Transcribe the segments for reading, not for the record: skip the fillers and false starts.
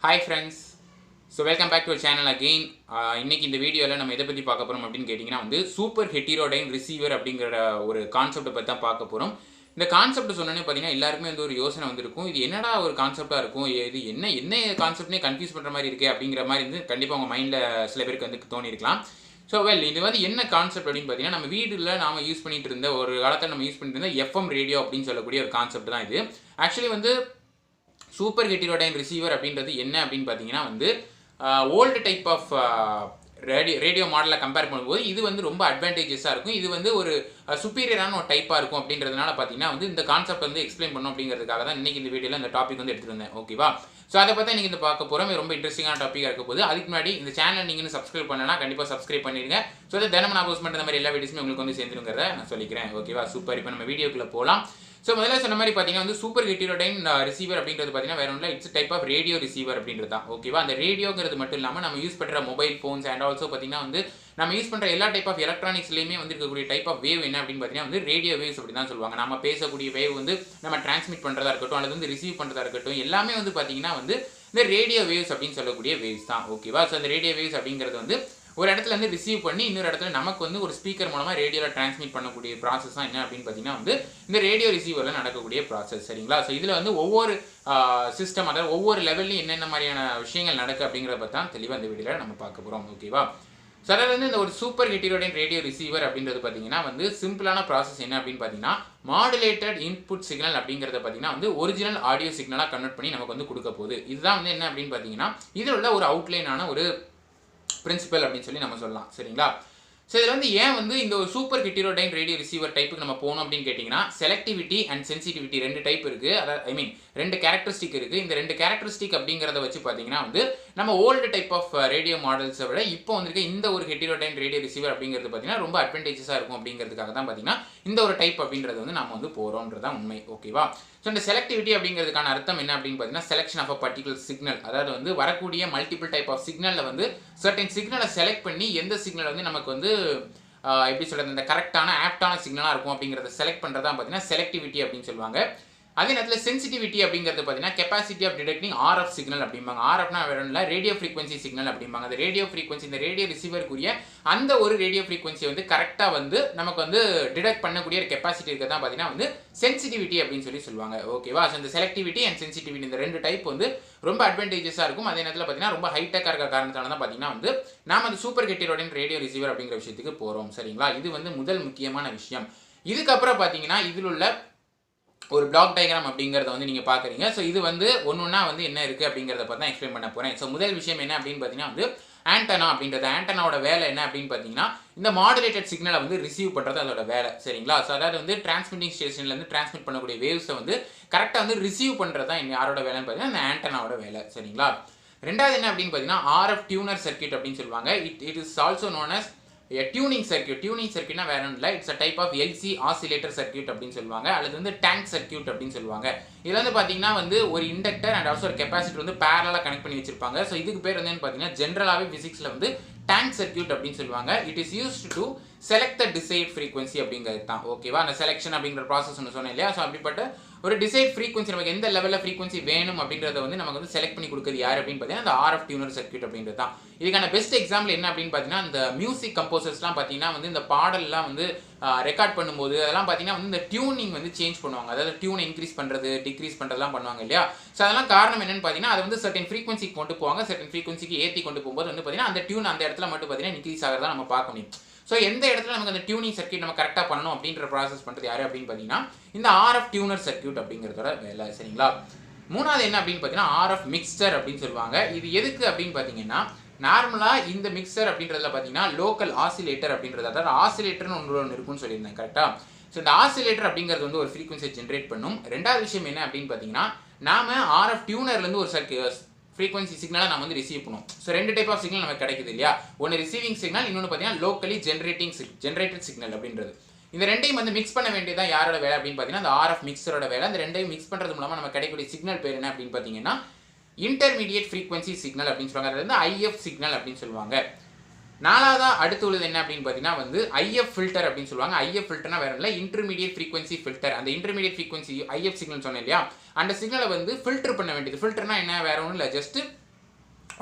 Hi friends, so welcome back to our channel again. இன்னைக்கு இந்த வீடியோவில் நம்ம எதை பற்றி பார்க்க போகிறோம் அப்படின்னு கேட்டிங்கன்னா வந்து சூப்பர் ஹெட்டிரோடைன் ரிசீவர் அப்படிங்கிற ஒரு கான்செப்டை பற்றி தான் பார்க்க போகிறோம். இந்த கான்செப்ட் சொன்னோன்னே பார்த்தீங்கன்னா எல்லாருக்குமே வந்து ஒரு யோசனை வந்திருக்கும், இது என்னடா ஒரு கான்செப்டாக இருக்கும், இது என்ன என்ன கான்செப்ட்னே கன்ஃபியூஸ் பண்ணுற மாதிரி இருக்கே அப்படிங்கிற மாதிரி வந்து கண்டிப்பாக உங்கள் மைண்டில் சில பேருக்கு வந்து தோணியிருக்கலாம். ஸோ இது வந்து என்ன கான்செப்ட் அப்படின்னு பார்த்தீங்கன்னா நம்ம வீட்டில் நாம் யூஸ் பண்ணிட்டு இருந்த ஒரு காலத்தில் நம்ம யூஸ் பண்ணிட்டு இருந்த எஃப்எம் ரேடியோ அப்படின்னு சொல்லக்கூடிய ஒரு கான்செப்ட் தான் இது. ஆக்சுவலி வந்து சூப்பர் ஹெட்டிரோடைன் ரிசீவர் அப்படின்றது என்ன அப்படின்னு பார்த்தீங்கன்னா வந்து ஓல்டு டைப் ஆஃப் ரேடியோ மாடலை கம்பேர் பண்ணும்போது இது வந்து ரொம்ப அட்வான்டேஜஸாக இருக்கும். இது வந்து ஒரு சுப்பீரியரான ஒரு டைப்பாக இருக்கும் அப்படின்றதுனால பார்த்தீங்கன்னா வந்து இந்த கான்செப்ட் வந்து எக்ஸ்பிளைன் பண்ணணும் அப்படிங்கிறதுக்காக தான் இன்றைக்கி இந்த வீடியோவில் இந்த டாபிக் வந்து எடுத்துகிட்டு வந்தேன். ஓகேவா? ஸோ அதை பற்றி நீங்கள் இந்த பார்க்க போகிறோம். ரொம்ப இன்ட்ரெஸ்டிங்கான டாப்பிக்காக இருக்க போது. அதுக்கு முன்னாடி இந்த சேனல் நீங்கள் சப்ஸ்கிரைப் பண்ணலாம், கண்டிப்பாக சப்ஸ்கிரைப் பண்ணிடுங்க. ஸோ அதை தினமும் நான் போஸ்ட் பண்ணுற மாதிரி எல்லா வீடியோஸுமே உங்களுக்கு வந்து சேர்ந்துருங்கிறத நான் சொல்லிக்கிறேன். ஓகேவா? சூப்பர். இப்போ நம்ம வீடியோக்குள்ளே போகலாம். ஸோ முதல்ல சொன்ன மாதிரி பார்த்தீங்கன்னா வந்து சூப்பர் ஹெட்டிரோடைன் ரிசீவர் அப்படின்றது பார்த்தீங்கன்னா வேற ஒன்றும் it's type of radio receiver அப்படின்றது தான். ஓகேவா? அந்த ரேடியோங்கிறது மட்டும் இல்லாமல் நம்ம யூஸ் பண்ணுற மொபைல் ஃபோன்ஸ் அண்ட் ஆல்சோ பார்த்தீங்கன்னா வந்து நம்ம யூஸ் பண்ணுற எல்லா டைப் ஆஃப் எலக்ட்ரானிக்ஸ்லையுமே வந்து இருக்கக்கூடிய டைப் ஆஃப் வேவ் என்ன அப்படின்னு பார்த்தீங்கன்னா வந்து ரேடியோ வேவ்ஸ் அப்படி தான் சொல்லுவாங்க. நம்ம பேசக்கூடிய வேவ் வந்து நம்ம டிரான்ஸ்மிட் பண்ணுறதா இருக்கட்டும் அல்லது வந்து ரிசீவ் பண்ணுறதா இருக்கட்டும் எல்லாமே வந்து பார்த்தீங்கன்னா வந்து இந்த ரேடியோ வேவ்ஸ் அப்படின்னு சொல்லக்கூடிய வேவ்ஸ் தான். ஓகேவா? ஸோ அந்த ரேடியோ வேவ்ஸ் அப்படிங்கிறது வந்து ஒரு இடத்துல வந்து ரிசீவ் பண்ணி இன்னொரு இடத்துல நமக்கு வந்து ஒரு ஸ்பீக்கர் மூலமாக ரேடியோவில் டிரான்ஸ்மிட் பண்ணக்கூடிய ப்ராசஸ் தான் என்ன அப்படின்னு பார்த்தீங்கன்னா வந்து இந்த ரேடியோ ரிசீவரில் நடக்கக்கூடிய ப்ராசஸ். சரிங்களா? ஸோ இதில் வந்து ஒவ்வொரு சிஸ்டம் அதாவது ஒவ்வொரு லெவல்லையும் என்னென்ன மாதிரியான விஷயங்கள் நடக்கு அப்படிங்கிறத பற்றி தான் தெளிவாக இந்த வீடியோவில் நம்ம பார்க்க போகிறோம். ஓகேவா? ஸோ அதாவது வந்து இந்த ஒரு சூப்பர் ஹெட்டிரோடைன் ரேடியோ ரிசீவர் அப்படின்றது பார்த்தீங்கன்னா வந்து சிம்பிளான ப்ராசஸ் என்ன அப்படின்னு பார்த்தீங்கன்னா மாடுலேட்டட் இன்புட் சிக்னல் அப்படிங்கிறத பார்த்தீங்கன்னா வந்து ஒரிஜினல் ஆடியோ சிக்னலாக கன்வெர்ட் பண்ணி நமக்கு வந்து கொடுக்க போகுது. இதுதான் வந்து என்ன அப்படின்னு பார்த்தீங்கன்னா இதில் உள்ள ஒரு அவுட்லைனான ஒரு பிரின்சிபல் அப்படின்னு சொல்லி நம்ம சொல்லலாம். சரிங்களா? ஸோ இதில் வந்து ஏன் வந்து இந்த ஒரு சூப்பர் ஹெட்டிரோடைன் ரேடியோ ரிசீவர் டைப்புக்கு நம்ம போகணும் அப்படின்னு கேட்டிங்கன்னா செலக்டிவிட்டி அண்ட் சென்சிட்டிவிட்டி ரெண்டு டைப் இருக்குது. அதாவது ரெண்டு கேரக்டரிஸ்டிக் இருக்குது. இந்த ரெண்டு கேரக்டரிஸ்டிக் அப்படிங்கிறத வச்சு பார்த்தீங்கன்னா வந்து நம்ம ஓல்டு டைப் ஆஃப் ரேடியோ மாடல்ஸை விட இப்போ வந்துருக்க இந்த ஒரு ஹெட்டிரோடைன் ரேடியோ ரிசீவர் அப்படிங்கிறது பார்த்தீங்கன்னா ரொம்ப அட்வான்டேஜஸாக இருக்கும் அப்படிங்கிறதுக்காக தான் பார்த்தீங்கன்னா இந்த ஒரு டைப் அப்படின்றது வந்து நம்ம வந்து போகிறோன்றதான் உண்மை. ஓகேவா? ஸோ இந்த செலக்டிவிட்டி அப்படிங்கிறதுக்கான அர்த்தம் என்ன அப்படின்னு பார்த்தீங்கன்னா selection of a particular signal, அதாவது வந்து வரக்கூடிய மல்டிபிள் டைப் ஆஃப் சிக்னலில் வந்து சர்டன் சிக்னலை செலக்ட் பண்ணி எந்த சிக்னல் வந்து நமக்கு வந்து எப்படி சொல்கிறது இந்த கரெக்டான ஆப்டான சிக்னலாக இருக்கும் அப்படிங்கிறத செலக்ட் பண்ணுறதா பார்த்தீங்கன்னா செலக்டிவிட்டி அப்படின்னு சொல்லுவாங்க. அதே நேரத்தில் சென்சிட்டிவிட்டி அப்படிங்கிறது பார்த்தீங்கன்னா capacity of detecting RF signal அப்படிம்பாங்க. ஆர்எஃப்னா வேற இல்லை ரேடியோ ஃப்ரீக்வன்சி சிக்னல் அப்படிம்பாங்க. அந்த ரேடியோ ஃப்ரீக்வன்சி இந்த ரேடியோ ரிசீவருக்குரிய அந்த ஒரு ரேடியோ ஃப்ரீக்வன்சியை வந்து கரெக்டாக வந்து நமக்கு வந்து டிடெக்ட் பண்ணக்கூடிய ஒரு கெப்பாசிட்டி இருக்கிறது தான் பார்த்தீங்கன்னா வந்து சென்சிட்டிவிட்டி அப்படின்னு சொல்லி சொல்லுவாங்க. ஓகேவா? ஸோ இந்த செலக்டிவிட்டி அண்ட் சென்சிட்டிவிட்டி இந்த ரெண்டு டைப் வந்து ரொம்ப அட்வான்டேஜஸாக இருக்கும். அதே நேரத்தில் பார்த்தீங்கன்னா ரொம்ப ஹைடெக்காக இருக்க காரணத்தால தான் பார்த்தீங்கன்னா வந்து நாம் அந்த சூப்பர் ஹெட்டிரோடைன் ரேடியோ ரிசீவர் அப்படிங்கிற விஷயத்துக்கு போகிறோம். சரிங்களா? இது வந்து முதல் முக்கியமான விஷயம். இதுக்கப்புறம் பார்த்தீங்கன்னா இதில் உள்ள ஒரு பிளாக் டயக்ராம் அப்படிங்கிறத வந்து நீங்கள் பார்க்குறீங்க. ஸோ இது வந்து ஒன்றா வந்து என்ன இருக்குது அப்படிங்கிறத பற்றி தான் எக்ஸ்பிளைன் பண்ண போகிறேன். ஸோ முதல் விஷயம் என்ன அப்படின்னு பார்த்தீங்கன்னா வந்து ஆண்டனா அப்படின்றது. ஆண்டனாவோட வேலை என்ன அப்படின்னு பார்த்தீங்கன்னா இந்த மாடுலேட்டட் சிக்னலை வந்து ரிசீவ் பண்ணுறது அதோட வேலை. சரிங்களா? ஸோ அதாவது வந்து டிரான்ஸ்மிட்டிங் ஸ்டேஷன்லேருந்து டிரான்ஸ்மிட் பண்ணக்கூடிய வேவ்ஸை வந்து கரெக்டாக வந்து ரிசீவ் பண்ணுறது தான் யாரோட வேலைன்னு பார்த்தீங்கன்னா இந்த ஆண்டனாவோட வேலை. சரிங்களா? ரெண்டாவது என்ன அப்படின்னு பார்த்தீங்கன்னா ஆர்எஃப் டியூனர் சர்க்யூட் அப்படின்னு சொல்லுவாங்க. It is also known as tuning circuit. டியூனிங் சர்க்யூட்னா வேற ஒன்றும் இல்லை, it's a type of LC oscillator circuit அப்படின்னு சொல்லுவாங்க, அல்லது வந்து டேங்க் சர்க்யூட் அப்படின்னு சொல்லுவாங்க. இதில் வந்து பார்த்தீங்கன்னா வந்து ஒரு இண்டக்டர் அண்ட் ஆல்சோ ஒரு கெப்பாசிட்டர் வந்து பேரலாக கனெக்ட் பண்ணி வச்சிருப்பாங்க. ஸோ இதுக்கு பேர் வந்து பார்த்தீங்கன்னா ஜென்ரலாகவே ஃபிசிக்ஸில் வந்து டேங்க் சர்க்யூட் அப்படின்னு சொல்லுவாங்க. It is used to select the decide frequency அப்படிங்கிறது தான். ஓகேவா? அந்த செலெக்ஷன் அப்படிங்கிற ப்ராசஸ் ஒன்று சொன்னேன் இல்லையா? ஸோ அப்படிப்பட்ட ஒரு டிசைட் ஃப்ரீக்வன்சி நமக்கு எந்த லெவலில் ஃப்ரீக்வன்சி வேணும் அப்படின்றத வந்து நமக்கு வந்து செலக்ட் பண்ணி கொடுக்குறது யார் அப்படின்னு பார்த்தீங்கன்னா அந்த ஆர்எஃப் டியூனர் சர்க்யூட் அப்படின்றது தான். இதுக்கான பெஸ்ட் எக்ஸாம்பிள் என்ன அப்படின்னு பார்த்தீங்கன்னா இந்த மியூசிக் கம்போசர்ஸ்லாம் பார்த்தீங்கன்னா வந்து இந்த பாடல்லாம் வந்து ரெக்கார்ட் பண்ணும்போது அதெல்லாம் பார்த்தீங்கன்னா வந்து இந்த டியூனிங் வந்து சேஞ்ச் பண்ணுவாங்க. அதாவது டியூன் இன்க்ரீஸ் பண்ணுறது டிக்ரீஸ் பண்ணுறதுலாம் பண்ணுவாங்க இல்லையா? ஸோ அதெல்லாம் காரணம் என்னன்னு பார்த்தீங்கன்னா அது வந்து சர்டன் ஃப்ரீக்வன்சிக்கு கொண்டு போவாங்க. சர்டன் ஃப்ரீக்வன்சிக்கு ஏற்றி கொண்டு போகும்போது வந்து பார்த்தீங்கன்னா அந்த டியூன் அந்த இடத்துல மட்டும் பார்த்தீங்கன்னா இன்க்ரீஸ் ஆகிறதா நம்ம பார்க்க முடியும். ஸோ எந்த இடத்துல நமக்கு அந்த டியூனிங் சர்க்யூட் நம்ம கரெக்டாக பண்ணணும் அப்படின்ற ப்ராசஸ் பண்ணுறது யார் அப்படின்னு பார்த்தீங்கன்னா இந்த ஆர்எஃப் டியூனர் சர்க்யூட் அப்படிங்கிறதோட வேலை. சரிங்களா? மூணாவது என்ன அப்படின்னு பார்த்தீங்கன்னா ஆர்எஃப் மிக்சர் அப்படின்னு சொல்லுவாங்க. இது எதுக்கு அப்படின்னு பார்த்தீங்கன்னா நார்மலாக இந்த மிக்சர் அப்படின்றதுல பார்த்தீங்கன்னா லோக்கல் ஆசிலேட்டர் அப்படின்றது, அதாவது ஆசிலேட்டர்னு ஒன்று இருக்குன்னு சொல்லியிருந்தேன் கரெக்டாக. ஸோ இந்த ஆசிலேட்டர் அப்படிங்கிறது வந்து ஒரு ஃப்ரீக்வன்சியை ஜென்ரேட் பண்ணும். ரெண்டாவது விஷயம் என்ன அப்படின்னு பார்த்தீங்கன்னா நாம ஆர்எஃப் டியூனர்லேருந்து ஒரு ஃப்ரீக்வன்சி சிக்னலை நம்ம வந்து ரிசீவ் பண்ணுவோம். ஸோ ரெண்டு டைப் ஆஃப் சிக்னல் நமக்கு கிடைக்குது இல்லையா? ஒன்று ரிசீவிங் சிக்னல், இன்னொன்று பார்த்தீங்கன்னா லோக்கலி ஜென்ரேட்டட் சிக்னல் அப்படின்றது. இந்த ரெண்டையும் வந்து மிக்ஸ் பண்ண வேண்டியதான் யாரோட வேலை அப்படின்னு பார்த்தீங்கன்னா அந்த ஆர்எஃப் மிக்சரோட வேலை. அந்த ரெண்டையும் மிக்ஸ் பண்ணுறது மூலமாக நம்ம கிடைக்கக்கூடிய சிக்னல் பேர் என்ன அப்படின்னு பார்த்தீங்கன்னா இன்டர்மீடியட் ஃப்ரீக்வன்சி சிக்னல் அப்படின்னு சொல்லுவாங்க. அது வந்து ஐஎஃப் சிக்னல் அப்படின்னு சொல்லுவாங்க. நாலாவதா அடுத்து உள்ளது என்ன அப்படின்னு பார்த்தீங்கன்னா வந்து ஐஎஃப் ஃபில்டர் அப்படின்னு சொல்லுவாங்க. ஐஎஃப் ஃபில்டர்னா வேற இல்லை இன்டர்மீடியட் ஃப்ரீக்வன்சி ஃபில்டர். அந்த இன்டர்மீடியட் ஃப்ரீக்வன்சி ஐஎஃப் சிக்னல் சொன்னேன் இல்லையா? அந்த சிக்னலை வந்து ஃபில்டர் பண்ண வேண்டியது. ஃபில்டர்னா என்ன வேற ஒன்றும் இல்லை, ஜஸ்ட்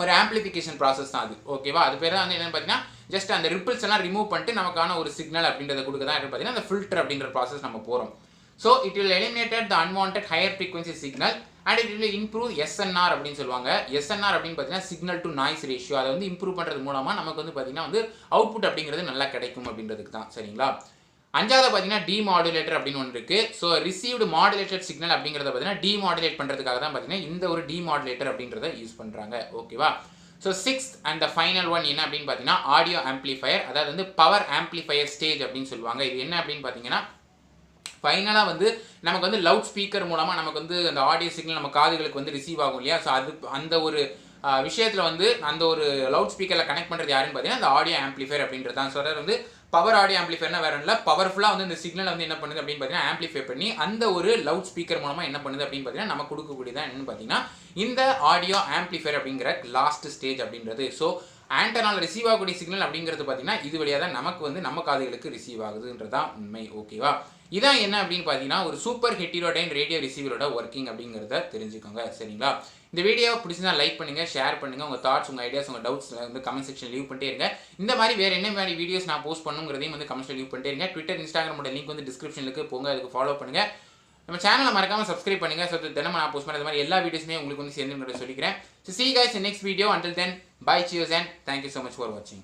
ஒரு ஆம்பிளிஃபிகேஷன் ப்ராசஸ் தான் அது. ஓகேவா? அது பேர் வந்து என்னன்னு பார்த்தீங்கன்னா ஜஸ்ட் அந்த ரிப்பிள்ஸ் எல்லாம் ரிமூவ் பண்ணிட்டு நமக்கான ஒரு சிக்னல் அப்படின்றத கொடுக்க தான் பார்த்தீங்கன்னா அந்த ஃபில்டர் அப்படின்ற ப்ராசஸ் நம்ம போகிறோம். So it will eliminated the unwanted higher frequency signal and it will improve SNR அப்படின்னு சொல்லுவாங்க. எஸ்என்ஆர் அப்படின்னு பார்த்தீங்கன்னா சிக்னல் டு நாய்ஸ் ரேஷியோ. அதை வந்து இம்ப்ரூவ் பண்ணுறது மூலமாக நமக்கு வந்து பார்த்தீங்கன்னா வந்து அவுட்புட் அப்படிங்கிறது நல்லா கிடைக்கும் அப்படின்றதுக்கு தான். சரிங்களா? அஞ்சாவது பார்த்தீங்கன்னா டிமாடுலேட்டர் அப்படின்னு ஒன்று இருக்குது. ஸோ ரிசீவ்டு மாடுலேட்டட் சிக்னல் அப்படிங்கிறத பார்த்தீங்கன்னா டிமாடுலேட் பண்ணுறதுக்காக தான் பார்த்தீங்கன்னா இந்த ஒரு டிமாடுலேட்டர் அப்படின்றத யூஸ் பண்ணுறாங்க. ஓகேவா? So sixth and the final one என்ன அப்படின்னு பார்த்தீங்கன்னா ஆடியோ ஆம்பிளிஃபயர், அதாவது வந்து பவர் ஆம்பிளிஃபயர் ஸ்டேஜ் அப்படின்னு சொல்லுவாங்க. இது என்ன அப்படின்னு பார்த்தீங்கன்னா ஃபைனலாக வந்து நமக்கு வந்து லவுட் ஸ்பீக்கர் மூலமாக நமக்கு வந்து அந்த ஆடியோ சிக்னல் நம்ம காதுகளுக்கு வந்து ரிசீவ் ஆகும் இல்லையா? ஸோ அது அந்த ஒரு விஷயத்தில் வந்து அந்த ஒரு லவுட் ஸ்பீக்கரில் கனெக்ட் பண்ணுறது யாருன்னு பார்த்தீங்கன்னா அந்த ஆடியோ ஆம்பிளிஃபயர் அப்படின்றது தான். ஸோ அதாவது வந்து பவர் ஆடியோ ஆம்பிளிஃபயர்னா வேற இல்லை, பவர்ஃபுல்லாக வந்து இந்த சிக்னல் வந்து என்ன பண்ணுது அப்படின்னு பார்த்தீங்கன்னா ஆம்பிளிஃபை பண்ணி அந்த ஒரு லவுட் ஸ்பீக்கர் மூலமாக என்ன பண்ணுது அப்படின்னு பார்த்தீங்கன்னா நம்ம கொடுக்கக்கூடியதான் என்னன்னு பார்த்தீங்கன்னா இந்த ஆடியோ ஆம்பிளிஃபயர் அப்படிங்கிற லாஸ்ட் ஸ்டேஜ் அப்படின்றது. ஸோ ஆண்டனால் ரிசீவ் ஆகக்கூடிய சிக்னல் அப்படிங்கிறது பார்த்தீங்கன்னா இது வழியாக தான் நமக்கு வந்து நம்ம காதுகளுக்கு ரிசீவ் ஆகுதுன்றதான் உண்மை. ஓகேவா? இதான் என்ன அப்படின்னு பார்த்தீங்கன்னா ஒரு சூப்பர் ஹெட்டிரோடைன் ரேடியோ ரிசீவரோட ஒர்க்கிங் அப்படிங்கிறத தெரிஞ்சுக்கோங்க. சரிங்களா? இந்த வீடியோவை பிடிச்சிருந்தா லைக் பண்ணுங்கள், ஷேர் பண்ணுங்கள், உங்கள் தாட்ஸ், உங்கள் ஐடியாஸ், உங்கள் டவுட்ஸ் வந்து கமெண்ட் செக்ஷன் லீவ் பண்ணிட்டே இருங்க. இந்த மாதிரி வேறு என்ன மாதிரி வீடியோஸ் நான் போஸ்ட் பண்ணுங்கிறதையும் வந்து கமெண்ட்ஸில் லீவ் பண்ணிட்டே இருங்க. ட்விட்டர், இன்ஸ்டாகிராமோட லிங்க் வந்து டிஸ்கிரிப்ஷனுக்கு போங்க, அதுக்கு ஃபாலோ பண்ணுங்கள். நம்ம சேனலை மறக்காமல் சப்ஸ்கிரைப் பண்ணுங்கள். ஸோ தினமும் நான் போஸ்ட் பண்ணுற மாதிரி எல்லா வீடியோஸுமே உங்களுக்கு வந்து சேர்ந்து சொல்லிக்கிறேன். So see you guys in next video. Until then, bye, cheers and thank you so much for watching.